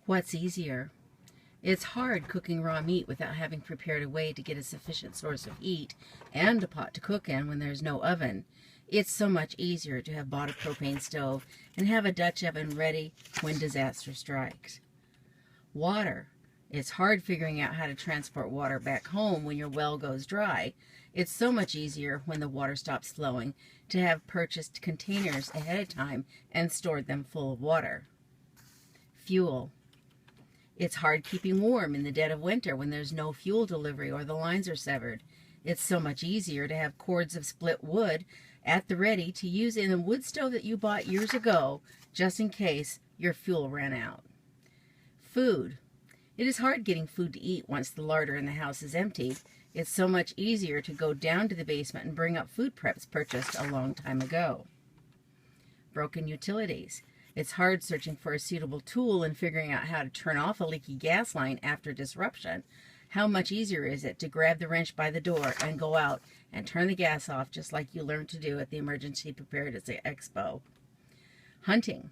What's easier? It's hard cooking raw meat without having prepared a way to get a sufficient source of heat and a pot to cook in when there's no oven. It's so much easier to have bought a propane stove and have a Dutch oven ready when disaster strikes. Water. It's hard figuring out how to transport water back home when your well goes dry. It's so much easier when the water stops flowing to have purchased containers ahead of time and stored them full of water. Fuel. It's hard keeping warm in the dead of winter when there's no fuel delivery or the lines are severed. It's so much easier to have cords of split wood at the ready to use in a wood stove that you bought years ago, just in case your fuel ran out. Food. It is hard getting food to eat once the larder in the house is emptied. It's so much easier to go down to the basement and bring up food preps purchased a long time ago. Broken utilities. It's hard searching for a suitable tool and figuring out how to turn off a leaky gas line after disruption. How much easier is it to grab the wrench by the door and go out and turn the gas off just like you learned to do at the Emergency Preparedness Expo? Hunting.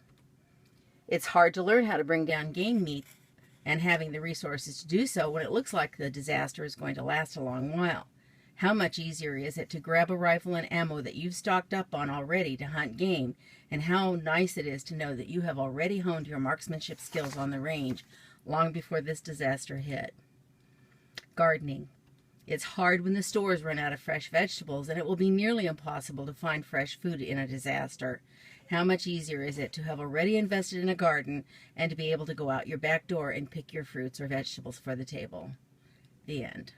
It's hard to learn how to bring down game meat and having the resources to do so when it looks like the disaster is going to last a long while. How much easier is it to grab a rifle and ammo that you've stocked up on already to hunt game, and how nice it is to know that you have already honed your marksmanship skills on the range long before this disaster hit. Gardening. It's hard when the stores run out of fresh vegetables, and it will be nearly impossible to find fresh food in a disaster. How much easier is it to have already invested in a garden and to be able to go out your back door and pick your fruits or vegetables for the table? The end.